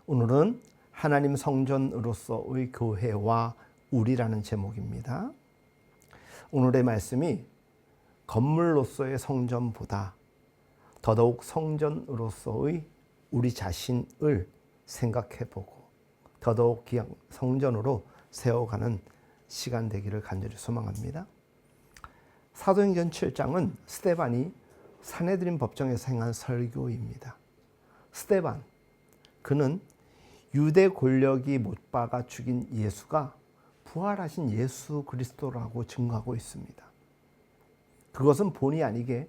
오늘은 하나님 성전으로서의 교회와 우리라는 제목입니다. 오늘의 말씀이 건물로서의 성전보다 더더욱 성전으로서의 우리 자신을 생각해보고 더더욱 성전으로 세워가는 시간 되기를 간절히 소망합니다. 사도행전 7장은 스데반이 산헤드린 법정에서 행한 설교입니다. 스데반, 그는 유대 권력이 못 박아 죽인 예수가 부활하신 예수 그리스도라고 증거하고 있습니다. 그것은 본의 아니게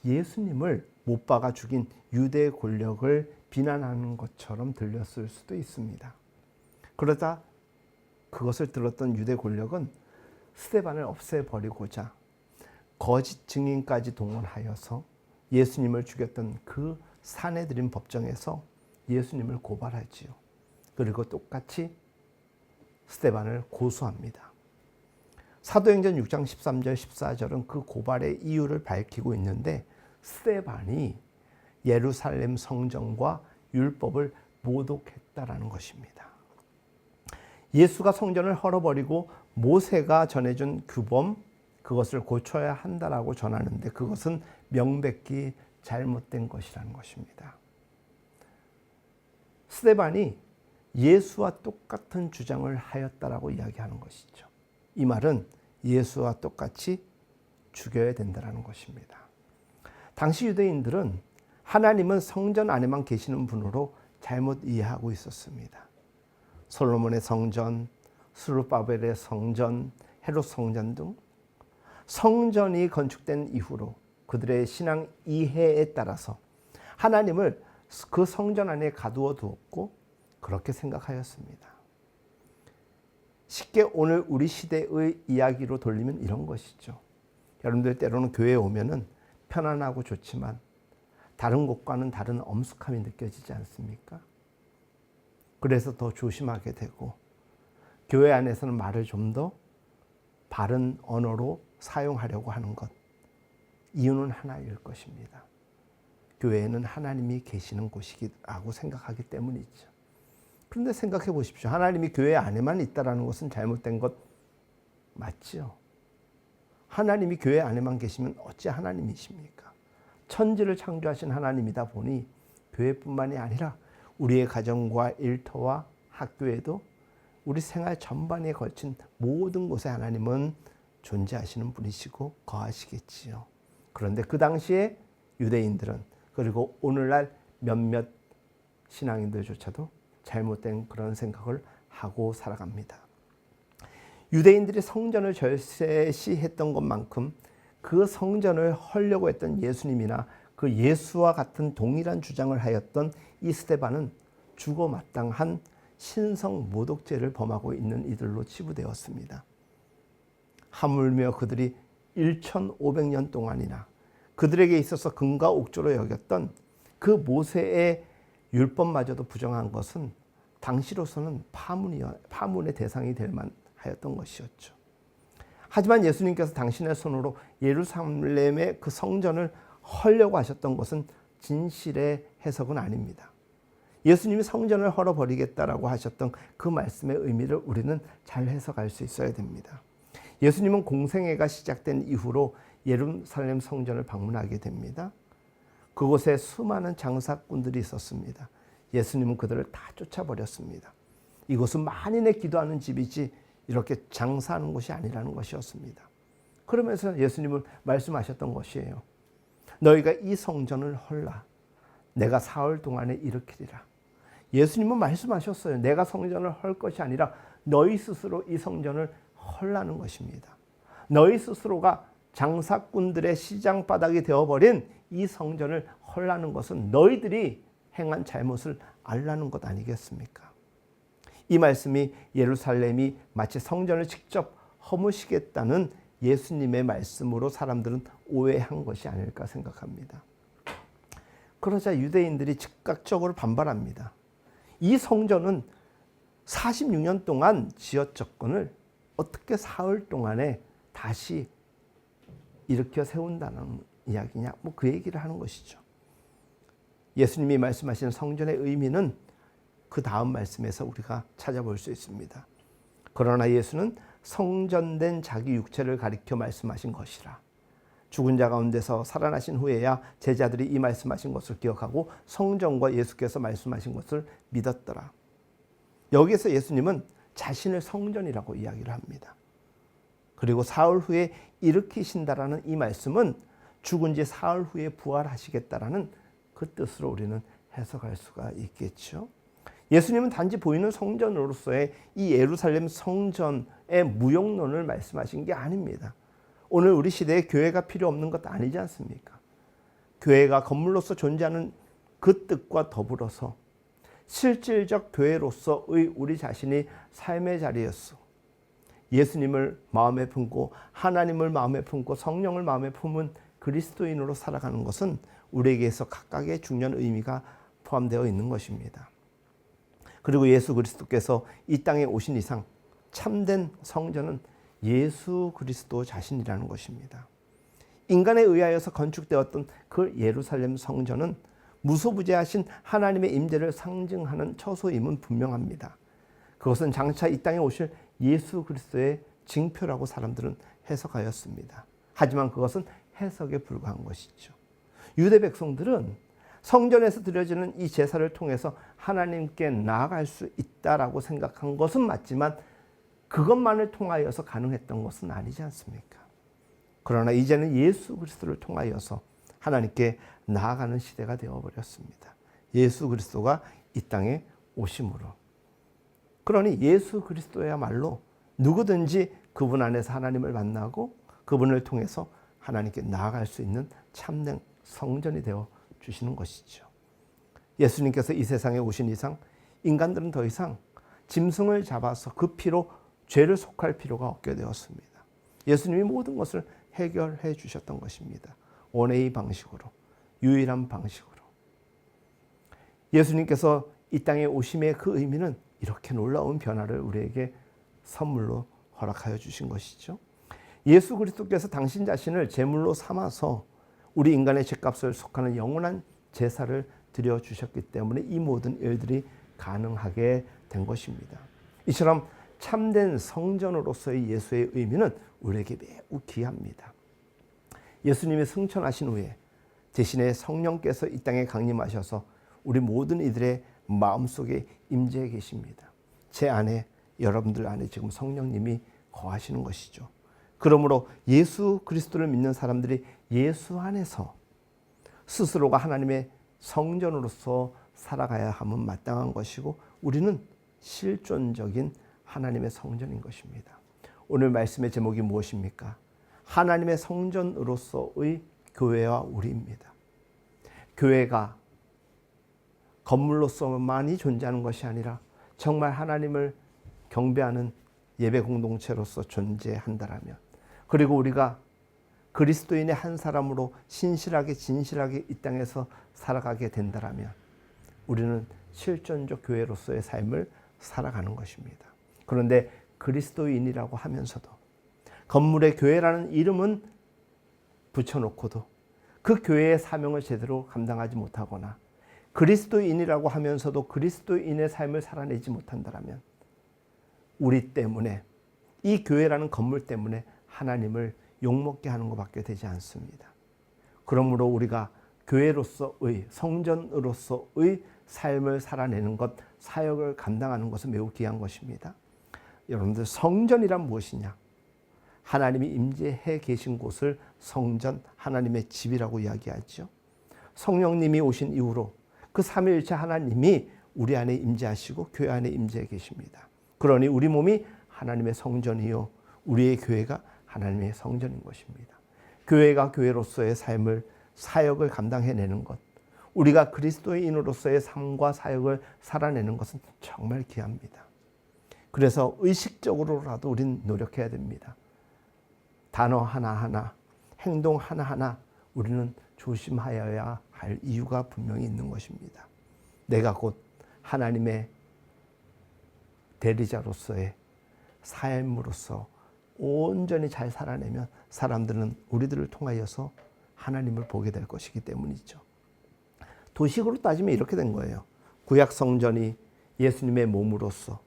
예수님을 못 박아 죽인 유대 권력을 비난하는 것처럼 들렸을 수도 있습니다. 그러다 그것을 들었던 유대 권력은 스데반을 없애버리고자 거짓 증인까지 동원하여서 예수님을 죽였던 그 산헤드린 법정에서 예수님을 고발하지요. 그리고 똑같이 스데반을 고소합니다. 사도행전 6장 13절 14절은 그 고발의 이유를 밝히고 있는데 스데반이 예루살렘 성전과 율법을 모독했다라는 것입니다. 예수가 성전을 헐어버리고 모세가 전해준 규범, 그것을 고쳐야 한다라고 전하는데 그것은 명백히 잘못된 것이라는 것입니다. 스데반이 예수와 똑같은 주장을 하였다라고 이야기하는 것이죠. 이 말은 예수와 똑같이 죽여야 된다는 것입니다. 당시 유대인들은 하나님은 성전 안에만 계시는 분으로 잘못 이해하고 있었습니다. 솔로몬의 성전, 스룹바벨의 성전, 헤롯 성전 등 성전이 건축된 이후로 그들의 신앙 이해에 따라서 하나님을 그 성전 안에 가두어 두었고 그렇게 생각하였습니다. 쉽게 오늘 우리 시대의 이야기로 돌리면 이런 것이죠. 여러분들 때로는 교회에 오면은 편안하고 좋지만 다른 곳과는 다른 엄숙함이 느껴지지 않습니까? 그래서 더 조심하게 되고 교회 안에서는 말을 좀 더 바른 언어로 사용하려고 하는 것. 이유는 하나일 것입니다. 교회에는 하나님이 계시는 곳이라고 생각하기 때문이죠. 그런데 생각해 보십시오. 하나님이 교회 안에만 있다는 것은 잘못된 것 맞죠? 하나님이 교회 안에만 계시면 어찌 하나님이십니까? 천지를 창조하신 하나님이다 보니 교회뿐만이 아니라 우리의 가정과 일터와 학교에도 우리 생활 전반에 걸친 모든 곳에 하나님은 존재하시는 분이시고 거하시겠지요. 그런데 그 당시에 유대인들은 그리고 오늘날 몇몇 신앙인들조차도 잘못된 그런 생각을 하고 살아갑니다. 유대인들이 성전을 절세시했던 것만큼 그 성전을 헐려고 했던 예수님이나 그 예수와 같은 동일한 주장을 하였던 이 스데반은 죽어 마땅한 신성 모독죄를 범하고 있는 이들로 치부되었습니다. 하물며 그들이 1500년 동안이나 그들에게 있어서 금과 옥조로 여겼던 그 모세의 율법마저도 부정한 것은 당시로서는 파문의 대상이 될 만하였던 것이었죠. 하지만 예수님께서 당신의 손으로 예루살렘의 그 성전을 헐려고 하셨던 것은 진실의 해석은 아닙니다. 예수님이 성전을 헐어버리겠다라고 하셨던 그 말씀의 의미를 우리는 잘 해석할 수 있어야 됩니다. 예수님은 공생애가 시작된 이후로 예루살렘 성전을 방문하게 됩니다. 그곳에 수많은 장사꾼들이 있었습니다. 예수님은 그들을 다 쫓아버렸습니다. 이곳은 만인의 기도하는 집이지 이렇게 장사하는 곳이 아니라는 것이었습니다. 그러면서 예수님은 말씀하셨던 것이에요. 너희가 이 성전을 헐라. 내가 사흘 동안에 일으키리라. 예수님은 말씀하셨어요. 내가 성전을 헐 것이 아니라 너희 스스로 이 성전을 헐라는 것입니다. 너희 스스로가 장사꾼들의 시장 바닥이 되어버린 이 성전을 헐라는 것은 너희들이 행한 잘못을 알라는 것 아니겠습니까? 이 말씀이 예루살렘이 마치 성전을 직접 허무시겠다는 예수님의 말씀으로 사람들은 오해한 것이 아닐까 생각합니다. 그러자 유대인들이 즉각적으로 반발합니다. 이 성전은 46년 동안 지었졌건을 어떻게 사흘 동안에 다시 일으켜 세운다는 이야기냐? 그 얘기를 하는 것이죠. 예수님이 말씀하시는 성전의 의미는 그 다음 말씀에서 우리가 찾아볼 수 있습니다. 그러나 예수는 성전된 자기 육체를 가리켜 말씀하신 것이라. 죽은 자 가운데서 살아나신 후에야 제자들이 이 말씀하신 것을 기억하고 성전과 예수께서 말씀하신 것을 믿었더라. 여기에서 예수님은 자신을 성전이라고 이야기를 합니다. 그리고 사흘 후에 일으키신다라는 이 말씀은 죽은 지 사흘 후에 부활하시겠다라는 그 뜻으로 우리는 해석할 수가 있겠죠. 예수님은 단지 보이는 성전으로서의 이 예루살렘 성전의 무용론을 말씀하신 게 아닙니다. 오늘 우리 시대에 교회가 필요 없는 것 아니지 않습니까? 교회가 건물로서 존재하는 그 뜻과 더불어서 실질적 교회로서의 우리 자신이 삶의 자리였어. 예수님을 마음에 품고 하나님을 마음에 품고 성령을 마음에 품은 그리스도인으로 살아가는 것은 우리에게서 각각의 중요한 의미가 포함되어 있는 것입니다. 그리고 예수 그리스도께서 이 땅에 오신 이상 참된 성전은 예수 그리스도 자신이라는 것입니다. 인간에 의하여서 건축되었던 그 예루살렘 성전은 무소부재하신 하나님의 임재를 상징하는 처소임은 분명합니다. 그것은 장차 이 땅에 오실 예수 그리스도의 징표라고 사람들은 해석하였습니다. 하지만 그것은 해석에 불과한 것이죠. 유대 백성들은 성전에서 드려지는 이 제사를 통해서 하나님께 나아갈 수 있다라고 생각한 것은 맞지만 그것만을 통하여서 가능했던 것은 아니지 않습니까? 그러나 이제는 예수 그리스도를 통하여서 하나님께 나아가는 시대가 되어버렸습니다. 예수 그리스도가 이 땅에 오심으로. 그러니 예수 그리스도야말로 누구든지 그분 안에서 하나님을 만나고 그분을 통해서 하나님께 나아갈 수 있는 참된 성전이 되어 주시는 것이죠. 예수님께서 이 세상에 오신 이상 인간들은 더 이상 짐승을 잡아서 그 피로 죄를 속할 필요가 없게 되었습니다. 예수님이 모든 것을 해결해 주셨던 것입니다. 원웨이 방식으로, 유일한 방식으로. 예수님께서 이 땅에 오심의 그 의미는 이렇게 놀라운 변화를 우리에게 선물로 허락하여 주신 것이죠. 예수 그리스도께서 당신 자신을 제물로 삼아서 우리 인간의 죄값을 속하는 영원한 제사를 드려주셨기 때문에 이 모든 일들이 가능하게 된 것입니다. 이처럼 참된 성전으로서의 예수의 의미는 우리에게 매우 귀합니다. 예수님이 승천하신 후에 대신에 성령께서 이 땅에 강림하셔서 우리 모든 이들의 마음속에 임재해 계십니다. 제 안에, 여러분들 안에 지금 성령님이 거하시는 것이죠. 그러므로 예수 그리스도를 믿는 사람들이 예수 안에서 스스로가 하나님의 성전으로서 살아가야 함은 마땅한 것이고 우리는 실존적인 하나님의 성전인 것입니다. 오늘 말씀의 제목이 무엇입니까? 하나님의 성전으로서의 교회와 우리입니다. 교회가 건물로서만이 존재하는 것이 아니라 정말 하나님을 경배하는 예배 공동체로서 존재한다라면, 그리고 우리가 그리스도인의 한 사람으로 신실하게 진실하게 이 땅에서 살아가게 된다라면 우리는 실존적 교회로서의 삶을 살아가는 것입니다. 그런데 그리스도인이라고 하면서도 건물의 교회라는 이름은 붙여놓고도 그 교회의 사명을 제대로 감당하지 못하거나 그리스도인이라고 하면서도 그리스도인의 삶을 살아내지 못한다면 우리 때문에, 이 교회라는 건물 때문에 하나님을 욕먹게 하는 것밖에 되지 않습니다. 그러므로 우리가 교회로서의, 성전으로서의 삶을 살아내는 것, 사역을 감당하는 것은 매우 귀한 것입니다. 여러분들, 성전이란 무엇이냐? 하나님이 임재해 계신 곳을 성전, 하나님의 집이라고 이야기하죠. 성령님이 오신 이후로 그 삼위일체 하나님이 우리 안에 임재하시고 교회 안에 임재해 계십니다. 그러니 우리 몸이 하나님의 성전이요, 우리의 교회가 하나님의 성전인 것입니다. 교회가 교회로서의 삶을, 사역을 감당해내는 것, 우리가 그리스도인으로서의 삶과 사역을 살아내는 것은 정말 귀합니다. 그래서 의식적으로라도 우린 노력해야 됩니다. 단어 하나하나, 행동 하나하나 우리는 조심하여야 할 이유가 분명히 있는 것입니다. 내가 곧 하나님의 대리자로서의 삶으로서 온전히 잘 살아내면 사람들은 우리들을 통하여서 하나님을 보게 될 것이기 때문이죠. 도식으로 따지면 이렇게 된 거예요. 구약 성전이 예수님의 몸으로서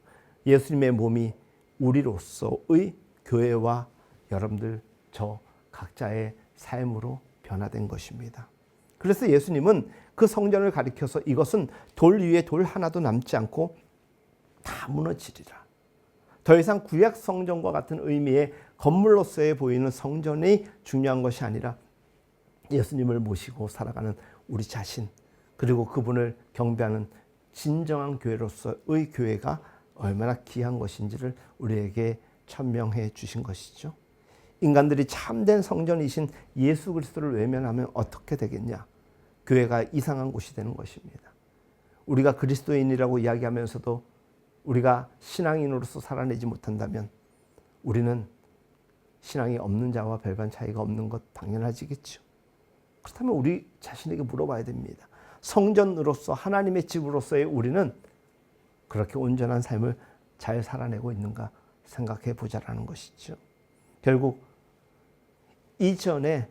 예수님의 몸이 우리로서의 교회와 여러분들 저 각자의 삶으로 변화된 것입니다. 그래서 예수님은 그 성전을 가리켜서 이것은 돌 위에 돌 하나도 남지 않고 다 무너지리라. 더 이상 구약 성전과 같은 의미의 건물로서의 보이는 성전이 중요한 것이 아니라 예수님을 모시고 살아가는 우리 자신, 그리고 그분을 경배하는 진정한 교회로서의 교회가 얼마나 귀한 것인지를 우리에게 천명해 주신 것이죠. 인간들이 참된 성전이신 예수 그리스도를 외면하면 어떻게 되겠냐? 교회가 이상한 곳이 되는 것입니다. 우리가 그리스도인이라고 이야기하면서도 우리가 신앙인으로서 살아내지 못한다면 우리는 신앙이 없는 자와 별반 차이가 없는 것 당연하지겠죠. 그렇다면 우리 자신에게 물어봐야 됩니다. 성전으로서 하나님의 집으로서의 우리는 그렇게 온전한 삶을 잘 살아내고 있는가 생각해 보자라는 것이죠. 결국 이전에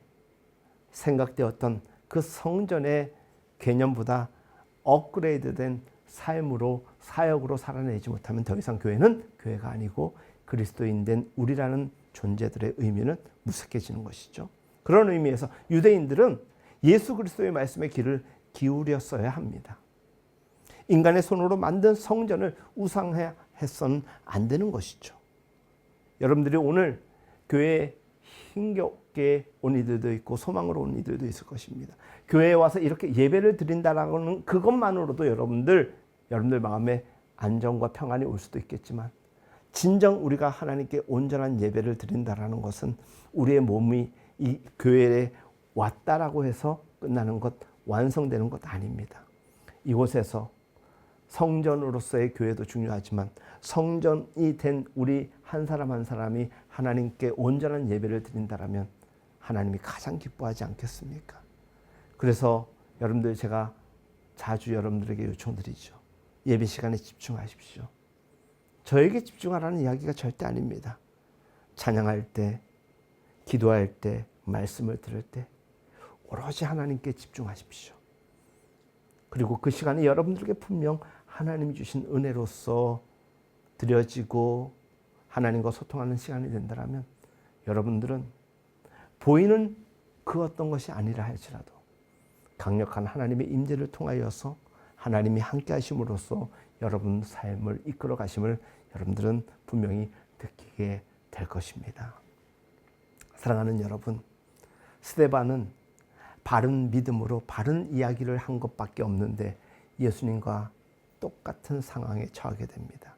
생각되었던 그 성전의 개념보다 업그레이드된 삶으로 사역으로 살아내지 못하면 더 이상 교회는 교회가 아니고 그리스도인 된 우리라는 존재들의 의미는 무색해지는 것이죠. 그런 의미에서 유대인들은 예수 그리스도의 말씀에 귀를 기울였어야 합니다. 인간의 손으로 만든 성전을 우상해서는 안 되는 것이죠. 여러분들이 오늘 교회에 힘겹게 온 이들도 있고 소망으로 온 이들도 있을 것입니다. 교회에 와서 이렇게 예배를 드린다라는 그것만으로도 여러분들 마음에 안정과 평안이 올 수도 있겠지만 진정 우리가 하나님께 온전한 예배를 드린다라는 것은 우리의 몸이 이 교회에 왔다라고 해서 끝나는 것, 완성되는 것 아닙니다. 이곳에서 성전으로서의 교회도 중요하지만 성전이 된 우리 한 사람 한 사람이 하나님께 온전한 예배를 드린다라면 하나님이 가장 기뻐하지 않겠습니까? 그래서 여러분들 제가 자주 여러분들에게 요청드리죠. 예배 시간에 집중하십시오. 저에게 집중하라는 이야기가 절대 아닙니다. 찬양할 때, 기도할 때, 말씀을 들을 때 오로지 하나님께 집중하십시오. 그리고 그 시간이 여러분들에게 분명 하나님이 주신 은혜로서 드려지고 하나님과 소통하는 시간이 된다면 여러분들은 보이는 그 어떤 것이 아니라 할지라도 강력한 하나님의 임재를 통하여서 하나님이 함께 하심으로써 여러분 삶을 이끌어 가심을 여러분들은 분명히 느끼게 될 것입니다. 사랑하는 여러분, 스데반은 바른 믿음으로 바른 이야기를 한 것밖에 없는데 예수님과 똑같은 상황에 처하게 됩니다.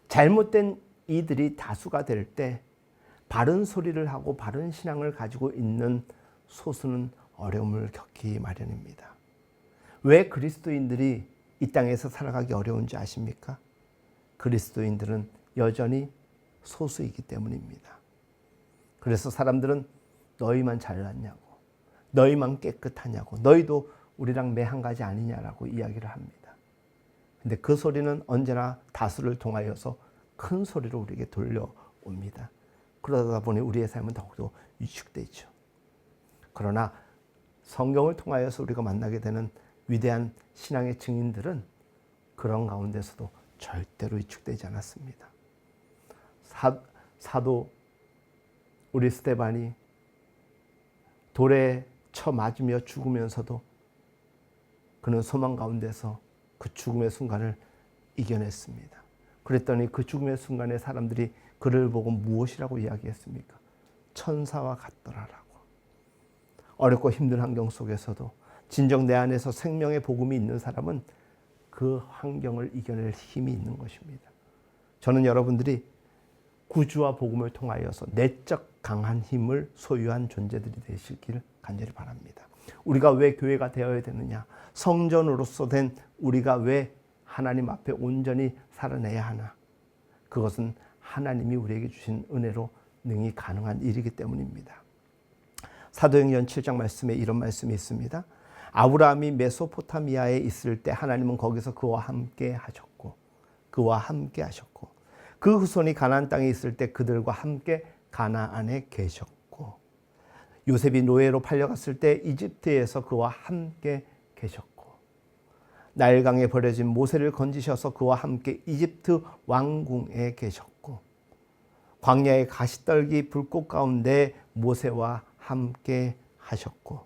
잘못된 이들이 다수가 될 때 바른 소리를 하고 바른 신앙을 가지고 있는 소수는 어려움을 겪기 마련입니다. 왜 그리스도인들이 이 땅에서 살아가기 어려운지 아십니까? 그리스도인들은 여전히 소수이기 때문입니다. 그래서 사람들은 너희만 잘났냐고, 너희만 깨끗하냐고, 너희도 우리랑 매 한 가지 아니냐라고 이야기를 합니다. 근데 그 소리는 언제나 다수를 통하여서 큰 소리로 우리에게 돌려옵니다. 그러다 보니 우리의 삶은 더욱더 위축되죠. 그러나 성경을 통하여서 우리가 만나게 되는 위대한 신앙의 증인들은 그런 가운데서도 절대로 위축되지 않았습니다. 사도 우리 스데반이 돌에 쳐 맞으며 죽으면서도 그는 소망 가운데서 그 죽음의 순간을 이겨냈습니다. 그랬더니 그 죽음의 순간에 사람들이 그를 보고 무엇이라고 이야기했습니까? 천사와 같더라라고. 어렵고 힘든 환경 속에서도 진정 내 안에서 생명의 복음이 있는 사람은 그 환경을 이겨낼 힘이 있는 것입니다. 저는 여러분들이 구주와 복음을 통하여서 내적 강한 힘을 소유한 존재들이 되시길 간절히 바랍니다. 우리가 왜 교회가 되어야 되느냐? 성전으로서 된 우리가 왜 하나님 앞에 온전히 살아내야 하나? 그것은 하나님이 우리에게 주신 은혜로 능히 가능한 일이기 때문입니다. 사도행전 7장 말씀에 이런 말씀이 있습니다. 아브라함이 메소포타미아에 있을 때 하나님은 거기서 그와 함께 하셨고 그 후손이 가나안 땅에 있을 때 그들과 함께 가나안에 계셨고 요셉이 노예로 팔려갔을 때 이집트에서 그와 함께 계셨고 나일강에 버려진 모세를 건지셔서 그와 함께 이집트 왕궁에 계셨고 광야의 가시떨기 불꽃 가운데 모세와 함께 하셨고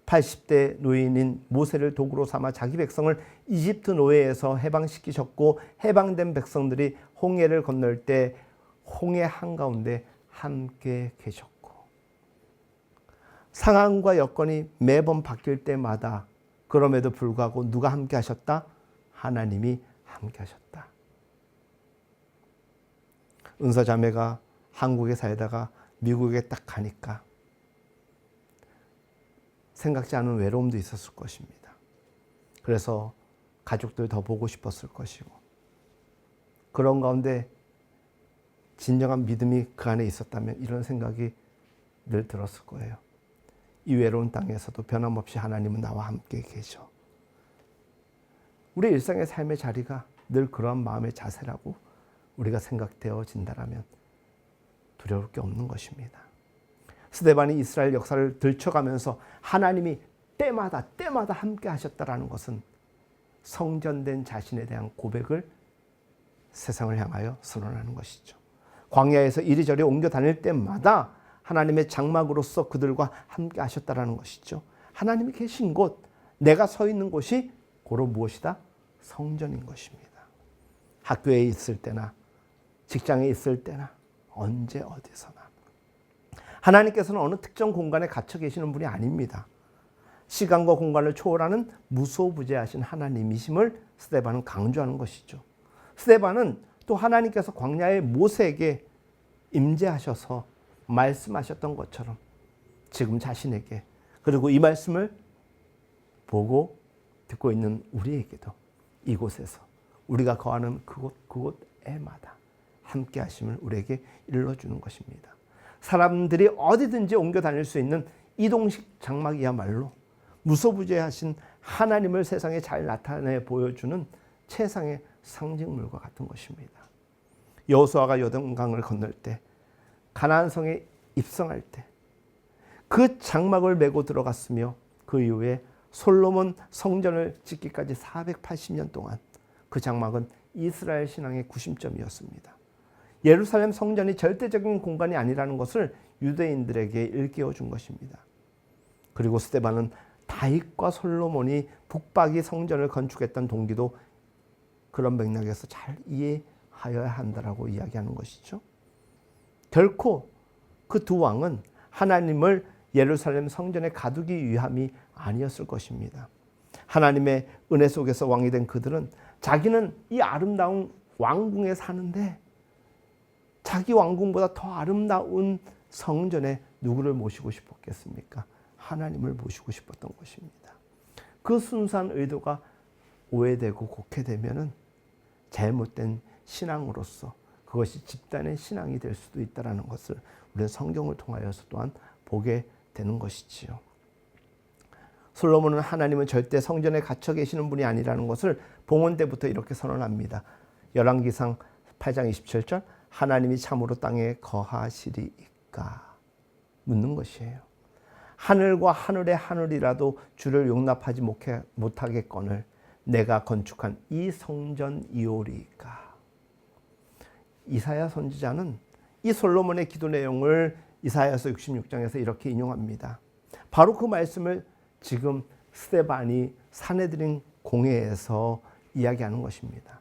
80대 노인인 모세를 도구로 삼아 자기 백성을 이집트 노예에서 해방시키셨고 해방된 백성들이 홍해를 건널 때 홍해 한가운데 함께 계셨고 상황과 여건이 매번 바뀔 때마다 그럼에도 불구하고 누가 함께 하셨다? 하나님이 함께 하셨다. 은서 자매가 한국에 살다가 미국에 딱 가니까 생각지 않은 외로움도 있었을 것입니다. 그래서 가족들 더 보고 싶었을 것이고 그런 가운데 진정한 믿음이 그 안에 있었다면 이런 생각이 늘 들었을 거예요. 이 외로운 땅에서도 변함없이 하나님은 나와 함께 계셔. 우리 일상의 삶의 자리가 늘 그러한 마음의 자세라고 우리가 생각되어진다면 두려울 게 없는 것입니다. 스데반이 이스라엘 역사를 들춰가면서 하나님이 때마다 함께 하셨다라는 것은 성전된 자신에 대한 고백을 세상을 향하여 선언하는 것이죠. 광야에서 이리저리 옮겨 다닐 때마다 하나님의 장막으로서 그들과 함께 하셨다라는 것이죠. 하나님이 계신 곳, 내가 서 있는 곳이 고로 무엇이다? 성전인 것입니다. 학교에 있을 때나 직장에 있을 때나 언제 어디서나 하나님께서는 어느 특정 공간에 갇혀 계시는 분이 아닙니다. 시간과 공간을 초월하는 무소부재하신 하나님이심을 스데반은 강조하는 것이죠. 스데반은 또 하나님께서 광야의 모세에게 임재하셔서 말씀하셨던 것처럼 지금 자신에게 그리고 이 말씀을 보고 듣고 있는 우리에게도 이곳에서 우리가 거하는 그곳에마다 함께 하심을 우리에게 일러주는 것입니다. 사람들이 어디든지 옮겨 다닐 수 있는 이동식 장막이야말로 무소부재하신 하나님을 세상에 잘 나타내 보여주는 최상의 상징물과 같은 것입니다. 여호수아가 요단강을 건널 때 가나안 성에 입성할 때 그 장막을 메고 들어갔으며 그 이후에 솔로몬 성전을 짓기까지 480년 동안 그 장막은 이스라엘 신앙의 구심점이었습니다. 예루살렘 성전이 절대적인 공간이 아니라는 것을 유대인들에게 일깨워 준 것입니다. 그리고 스데반은 다윗과 솔로몬이 북박이 성전을 건축했던 동기도 그런 맥락에서 잘 이해하여야 한다라고 이야기하는 것이죠. 결코 그 두 왕은 하나님을 예루살렘 성전에 가두기 위함이 아니었을 것입니다. 하나님의 은혜 속에서 왕이 된 그들은 자기는 이 아름다운 왕궁에 사는데 자기 왕궁보다 더 아름다운 성전에 누구를 모시고 싶었겠습니까? 하나님을 모시고 싶었던 것입니다. 그 순수한 의도가 오해되고 곡해되면은 잘못된 신앙으로서 그것이 집단의 신앙이 될 수도 있다는 것을 우리는 성경을 통하여서 또한 보게 되는 것이지요. 솔로몬은 하나님은 절대 성전에 갇혀 계시는 분이 아니라는 것을 봉헌 때부터 이렇게 선언합니다. 열왕기상 8장 27절 하나님이 참으로 땅에 거하시리이까 묻는 것이에요. 하늘과 하늘의 하늘이라도 주를 용납하지 못하겠거늘 내가 건축한 이 성전이오리이까. 이사야 선지자는 이 솔로몬의 기도 내용을 이사야서 66장에서 이렇게 인용합니다. 바로 그 말씀을 지금 스데반이 사내들인 공회에서 이야기하는 것입니다.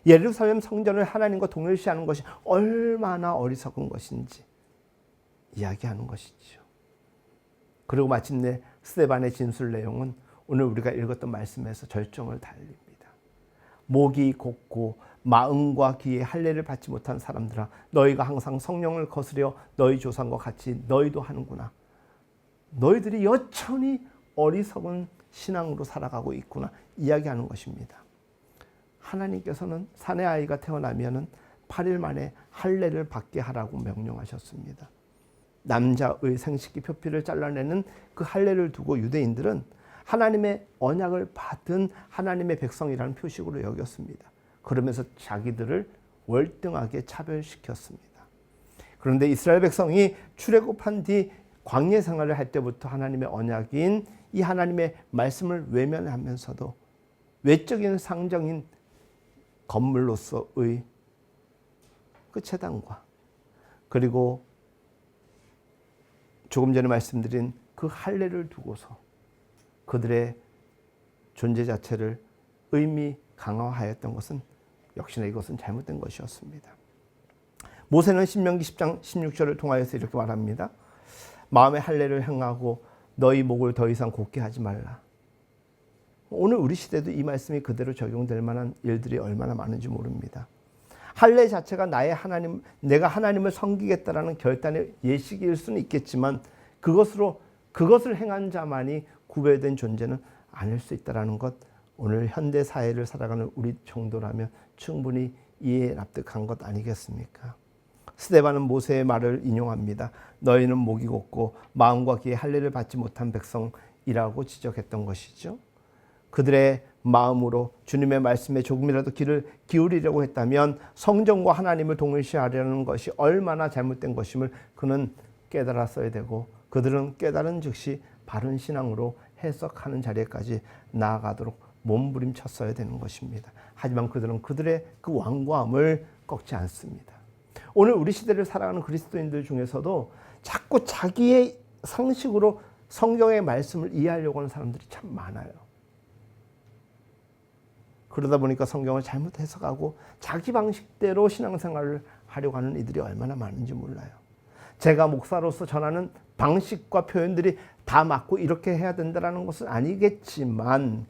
예루살렘 성전을 하나님과 동일시하는 것이 얼마나 어리석은 것인지 이야기하는 것이죠. 그리고 마침내 스데반의 진술 내용은 오늘 우리가 읽었던 말씀에서 절정을 달립니다. 목이 곧고 마음과 귀에 할례를 받지 못한 사람들아 너희가 항상 성령을 거스려 너희 조상과 같이 너희도 하는구나. 너희들이 여전히 어리석은 신앙으로 살아가고 있구나 이야기하는 것입니다. 하나님께서는 사내 아이가 태어나면은 8일 만에 할례를 받게 하라고 명령하셨습니다. 남자의 생식기 표피를 잘라내는 그 할례를 두고 유대인들은 하나님의 언약을 받은 하나님의 백성이라는 표식으로 여겼습니다. 그러면서 자기들을 월등하게 차별시켰습니다. 그런데 이스라엘 백성이 출애굽한 뒤 광야 생활을 할 때부터 하나님의 언약인 이 하나님의 말씀을 외면하면서도 외적인 상정인 건물로서의 그 제단과 그리고 조금 전에 말씀드린 그 할례를 두고서 그들의 존재 자체를 의미 강화하였던 것은 역시나 이것은 잘못된 것이었습니다. 모세는 신명기 10장 16절을 통하여서 이렇게 말합니다. 마음의 할례를 행하고 너희 목을 더 이상 곧게 하지 말라. 오늘 우리 시대도 이 말씀이 그대로 적용될 만한 일들이 얼마나 많은지 모릅니다. 할례 자체가 내가 하나님을 섬기겠다라는 결단의 예식일 수는 있겠지만 그것을 행한 자만이 구별된 존재는 아닐 수 있다는 것, 오늘 현대 사회를 살아가는 우리 정도라면 충분히 이해에 납득한 것 아니겠습니까? 스데반은 모세의 말을 인용합니다. 너희는 목이 곧고 마음과 귀에 할례를 받지 못한 백성이라고 지적했던 것이죠. 그들의 마음으로 주님의 말씀에 조금이라도 귀를 기울이려고 했다면 성전과 하나님을 동일시하려는 것이 얼마나 잘못된 것임을 그는 깨달았어야 되고 그들은 깨달은 즉시 바른 신앙으로 해석하는 자리에까지 나아가도록 몸부림쳤어야 되는 것입니다. 하지만 그들은 그들의 그 완고함을 꺾지 않습니다. 오늘 우리 시대를 살아가는 그리스도인들 중에서도 자꾸 자기의 상식으로 성경의 말씀을 이해하려고 하는 사람들이 참 많아요. 그러다 보니까 성경을 잘못 해석하고 자기 방식대로 신앙생활을 하려고 하는 이들이 얼마나 많은지 몰라요. 제가 목사로서 전하는 방식과 표현들이 다 맞고 이렇게 해야 된다는 것은 아니겠지만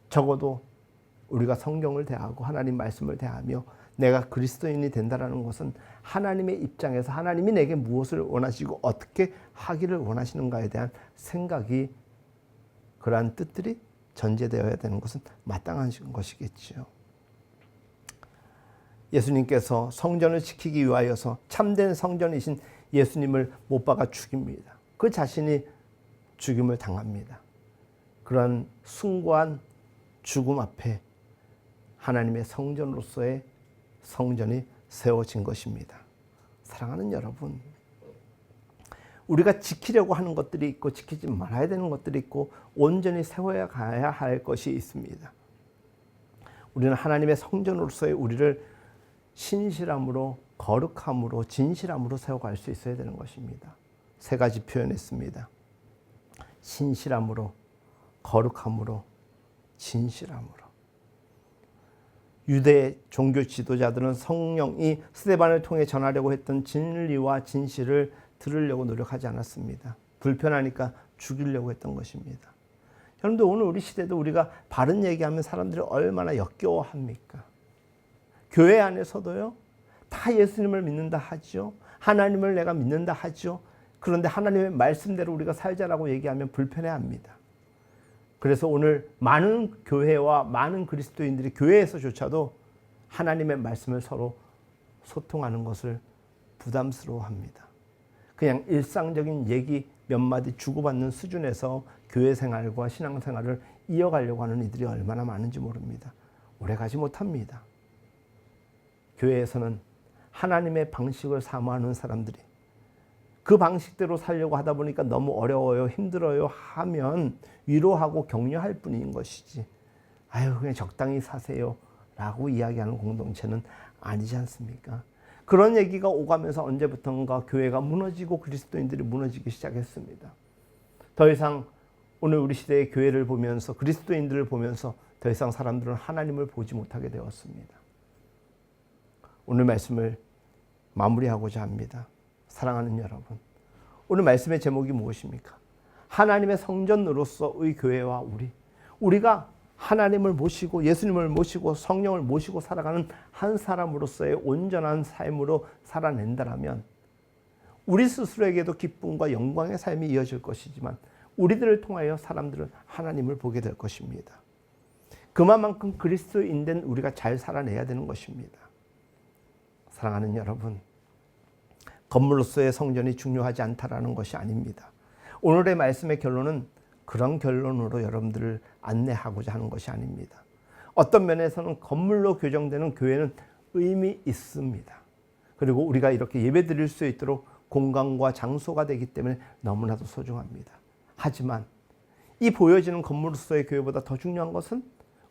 적어도 우리가 성경을 대하고 하나님 말씀을 대하며 내가 그리스도인이 된다는 것은 하나님의 입장에서 하나님이 내게 무엇을 원하시고 어떻게 하기를 원하시는가에 대한 생각이 그러한 뜻들이 전제되어야 되는 것은 마땅한 것이겠지요. 예수님께서 성전을 지키기 위하여서 참된 성전이신 예수님을 못 박아 죽입니다. 그 자신이 죽임을 당합니다. 그러한 숭고한 죽음 앞에 하나님의 성전으로서의 성전이 세워진 것입니다. 사랑하는 여러분, 우리가 지키려고 하는 것들이 있고 지키지 말아야 되는 것들이 있고 온전히 세워야 가야 할 것이 있습니다. 우리는 하나님의 성전으로서의 우리를 신실함으로 거룩함으로 진실함으로 세워갈 수 있어야 되는 것입니다. 세 가지 표현했습니다. 신실함으로 거룩함으로 진실함으로. 유대 종교 지도자들은 성령이 스데반을 통해 전하려고 했던 진리와 진실을 들으려고 노력하지 않았습니다. 불편하니까 죽이려고 했던 것입니다. 여러분들 오늘 우리 시대도 우리가 바른 얘기하면 사람들이 얼마나 역겨워합니까? 교회 안에서도요. 다 예수님을 믿는다 하죠. 하나님을 내가 믿는다 하죠. 그런데 하나님의 말씀대로 우리가 살자라고 얘기하면 불편해합니다. 그래서 오늘 많은 교회와 많은 그리스도인들이 교회에서조차도 하나님의 말씀을 서로 소통하는 것을 부담스러워합니다. 그냥 일상적인 얘기 몇 마디 주고받는 수준에서 교회 생활과 신앙생활을 이어가려고 하는 이들이 얼마나 많은지 모릅니다. 오래가지 못합니다. 교회에서는 하나님의 방식을 사모하는 사람들이 그 방식대로 살려고 하다 보니까 너무 어려워요, 힘들어요 하면 위로하고 격려할 뿐인 것이지 아유 그냥 적당히 사세요 라고 이야기하는 공동체는 아니지 않습니까? 그런 얘기가 오가면서 언제부턴가 교회가 무너지고 그리스도인들이 무너지기 시작했습니다. 더 이상 오늘 우리 시대의 교회를 보면서 그리스도인들을 보면서 더 이상 사람들은 하나님을 보지 못하게 되었습니다. 오늘 말씀을 마무리하고자 합니다. 사랑하는 여러분, 오늘 말씀의 제목이 무엇입니까? 하나님의 성전으로서의 교회와 우리가 하나님을 모시고 예수님을 모시고 성령을 모시고 살아가는 한 사람으로서의 온전한 삶으로 살아낸다라면 우리 스스로에게도 기쁨과 영광의 삶이 이어질 것이지만 우리들을 통하여 사람들은 하나님을 보게 될 것입니다. 그만큼 그리스도인 된 우리가 잘 살아내야 되는 것입니다. 사랑하는 여러분, 건물로서의 성전이 중요하지 않다라는 것이 아닙니다. 오늘의 말씀의 결론은 그런 결론으로 여러분들을 안내하고자 하는 것이 아닙니다. 어떤 면에서는 건물로 교정되는 교회는 의미 있습니다. 그리고 우리가 이렇게 예배드릴 수 있도록 공간과 장소가 되기 때문에 너무나도 소중합니다. 하지만 이 보여지는 건물로서의 교회보다 더 중요한 것은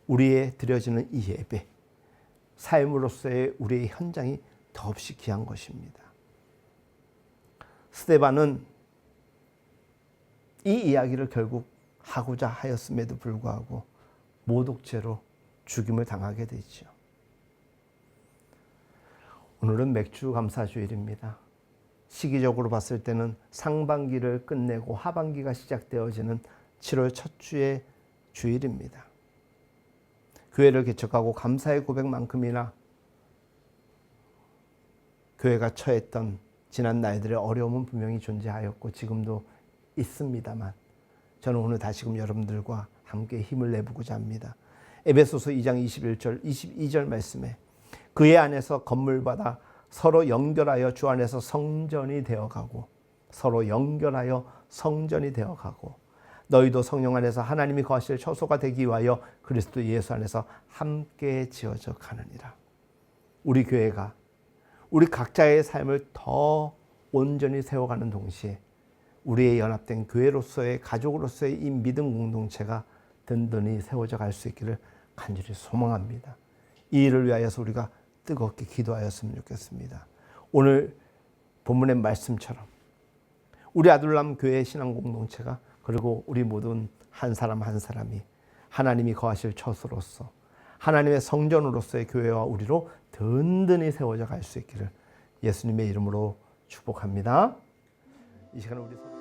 우리의 드려지는 이 예배, 삶으로서의 우리의 현장이 더없이 귀한 것입니다. 스데반은 이 이야기를 결국 하고자 하였음에도 불구하고 모독죄로 죽임을 당하게 되죠. 오늘은 맥주 감사주일입니다. 시기적으로 봤을 때는 상반기를 끝내고 하반기가 시작되어지는 7월 첫 주의 주일입니다. 교회를 개척하고 감사의 고백만큼이나 교회가 처했던 지난 날들의 어려움은 분명히 존재하였고 지금도 있습니다만 저는 오늘 다시금 여러분들과 함께 힘을 내보고자 합니다. 에베소서 2장 21절 22절 말씀에 그의 안에서 건물받아 서로 연결하여 주 안에서 성전이 되어가고 서로 연결하여 성전이 되어가고 너희도 성령 안에서 하나님이 거하실 처소가 되기 위하여 그리스도 예수 안에서 함께 지어져 가느니라. 우리 교회가 우리 각자의 삶을 더 온전히 세워가는 동시에 우리의 연합된 교회로서의 가족으로서의 이 믿음 공동체가 든든히 세워져 갈 수 있기를 간절히 소망합니다. 이 일을 위하여서 우리가 뜨겁게 기도하였으면 좋겠습니다. 오늘 본문의 말씀처럼 우리 아둘람 교회 신앙 공동체가 그리고 우리 모든 한 사람 한 사람이 하나님이 거하실 처소로서 하나님의 성전으로서의 교회와 우리로 든든히 세워져 갈 수 있기를 예수님의 이름으로 축복합니다. 이 시간에 우리